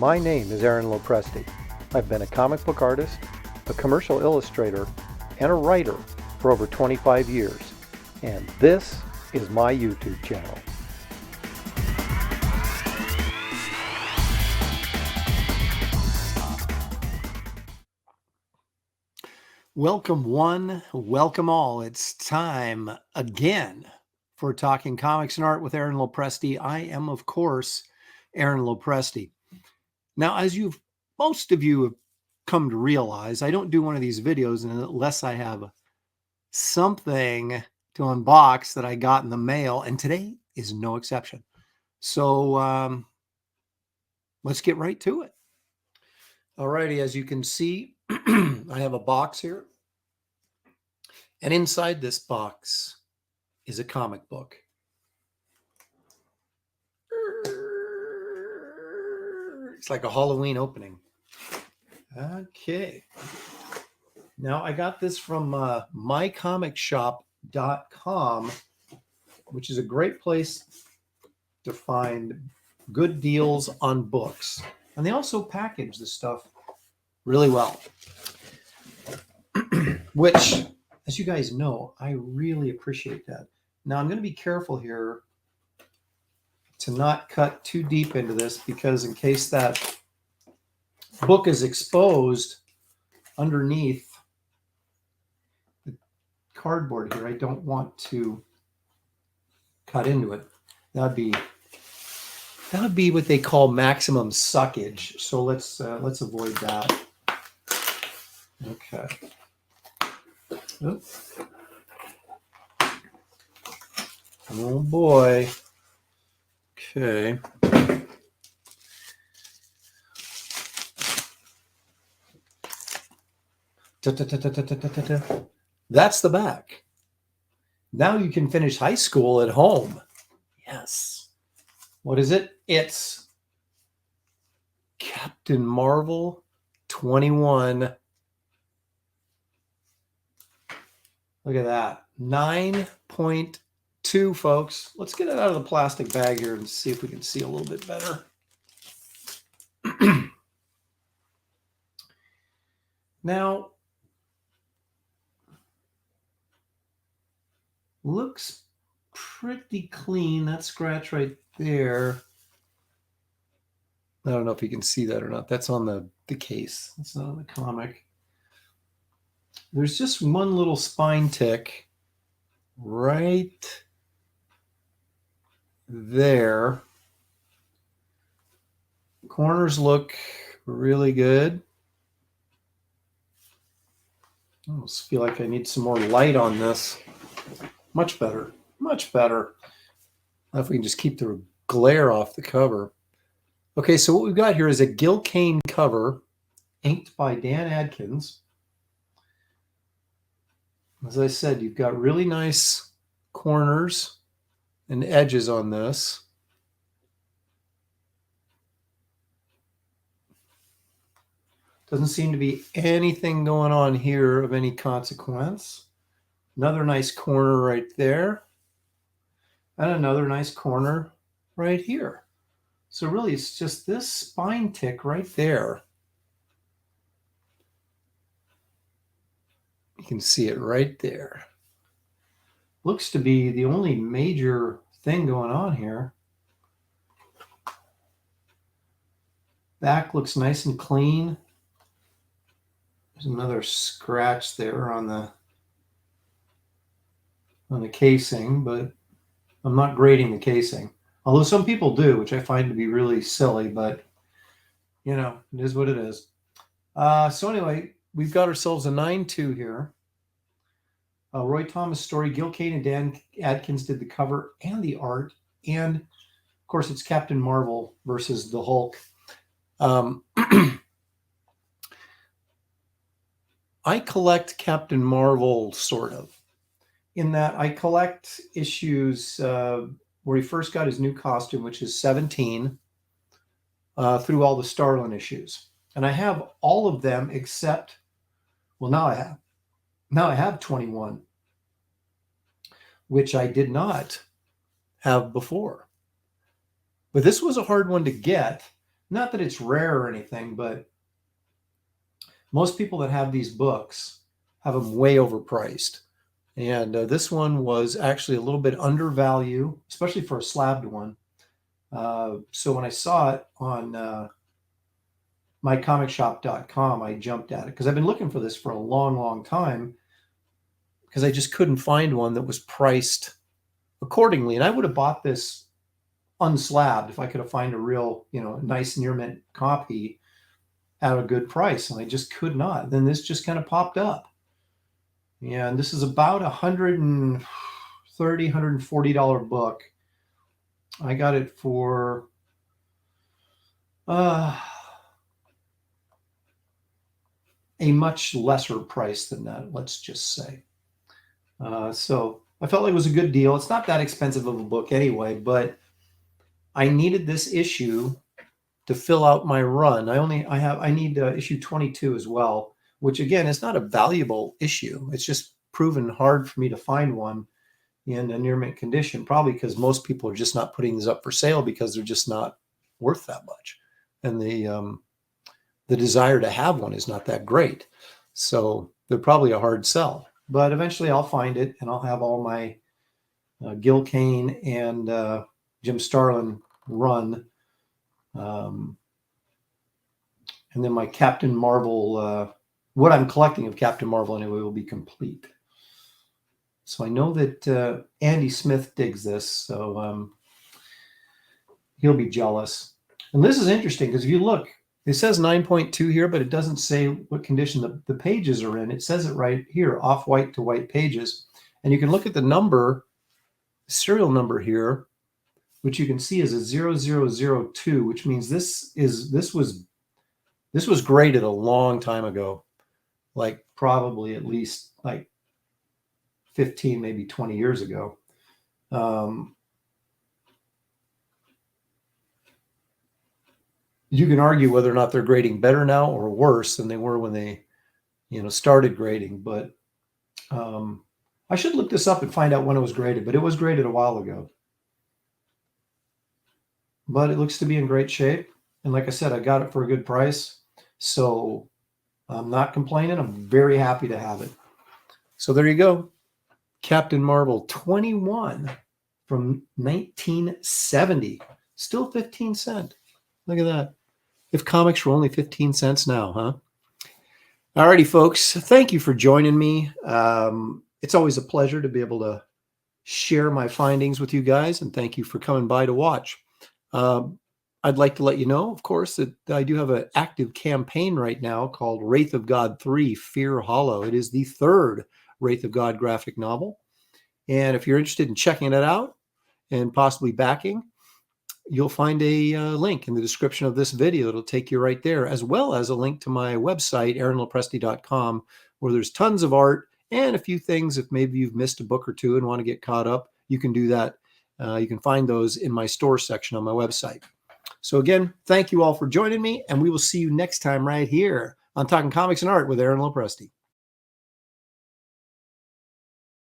My name is Aaron Lopresti. I've been a comic book artist, a commercial illustrator, and a writer for over 25 years. And this is my YouTube channel. Welcome one, welcome all. It's time again for Talking Comics and Art with Aaron Lopresti. I am, of course, Aaron Lopresti. Now, as most of you have come to realize, I don't do one of these videos unless I have something to unbox that I got in the mail, and today is no exception. So let's get right to it. Alrighty, as you can see, I have a box here. And inside this box is a comic book. It's like a Halloween opening. Okay. Now, I got this from mycomicshop.com, which is a great place to find good deals on books. And they also package the stuff really well, which, as you guys know, I really appreciate that. Now, I'm going to be careful here to not cut too deep into this, because in case that book is exposed underneath the cardboard here, I don't want to cut into it. That would be what they call maximum suckage. So let's avoid that. Okay. Oops. Oh boy. Okay. That's the back. Now you can finish high school at home. Yes. What is it? It's Captain Marvel 21. Look at that. 9.2, folks. Let's get it out of the plastic bag here and see if we can see a little bit better. Now, looks pretty clean. That scratch right there, I don't know if you can see that or not. That's on the case. That's not on the comic. There's just one little spine tick right there. Corners look really good. I almost feel like I need some more light on this. Much better. Much better. Now if we can just keep the glare off the cover. Okay, so what we've got here is a Gil Kane cover, inked by Dan Adkins. As I said, you've got really nice corners and edges on this. Doesn't seem to be anything going on here of any consequence. Another nice corner right there. And another nice corner right here. So really, it's just this spine tick right there. You can see it right there. Looks to be the only major thing going on here. Back looks nice and clean. There's another scratch there on the casing, but I'm not grading the casing. Although some people do, which I find to be really silly, but you know, it is what it is. So anyway, we've got ourselves a 9.2 here. Roy Thomas story. Gil Kane and Dan Adkins did the cover and the art. And of course, it's Captain Marvel versus the Hulk. I collect Captain Marvel, sort of, in that I collect issues where he first got his new costume, which is 17, through all the Starlin issues. And I have all of them except, well, now I have 21, which I did not have before. But this was a hard one to get. Not that it's rare or anything, but most people that have these books have them way overpriced. And this one was actually a little bit undervalued, especially for a slabbed one. So when I saw it on mycomicshop.com, I jumped at it because I've been looking for this for a long, long time because I just couldn't find one that was priced accordingly. And I would have bought this unslabbed if I could have found a real, nice near mint copy at a good price, and I just could not. Then this just kind of popped up. And this is about $130, $140 book. I got it for a much lesser price than that, let's just say. So I felt like it was a good deal. It's not that expensive of a book anyway, but I needed this issue to fill out my run. I need issue 22 as well, which again is not a valuable issue. It's just proven hard for me to find one in a near mint condition, probably because most people are just not putting these up for sale because they're just not worth that much. And the desire to have one is not that great. So they're probably a hard sell, but eventually I'll find it and I'll have all my Gil Kane and Jim Starlin run. And then my Captain Marvel, what I'm collecting of Captain Marvel anyway, will be complete. So I know that Andy Smith digs this, so he'll be jealous. And this is interesting because if you look, it says 9.2 here, but it doesn't say what condition the pages are in. It says it right here, off-white to white pages. And you can look at the number, serial number here, which you can see is a 0002, which means this was graded a long time ago, like probably at least like 15, maybe 20 years ago. You can argue whether or not they're grading better now or worse than they were when they, started grading. But I should look this up and find out when it was graded, but it was graded a while ago. But it looks to be in great shape. And like I said, I got it for a good price. So I'm not complaining. I'm very happy to have it. So there you go. Captain Marvel 21 from 1970. Still 15 cents. Look at that. If comics were only 15 cents now, huh? Alrighty, folks. Thank you for joining me. It's always a pleasure to be able to share my findings with you guys, and thank you for coming by to watch. I'd like to let you know, of course, that I do have an active campaign right now called Wraith of God 3, Fear Hollow. It is the third Wraith of God graphic novel. And if you're interested in checking it out and possibly backing, you'll find a link in the description of this video that'll take you right there, as well as a link to my website, AaronLopresti.com, where there's tons of art and a few things. If maybe you've missed a book or two and want to get caught up, you can do that. You can find those in my store section on my website. So again, thank you all for joining me, and we will see you next time right here on Talking Comics and Art with Aaron Lopresti.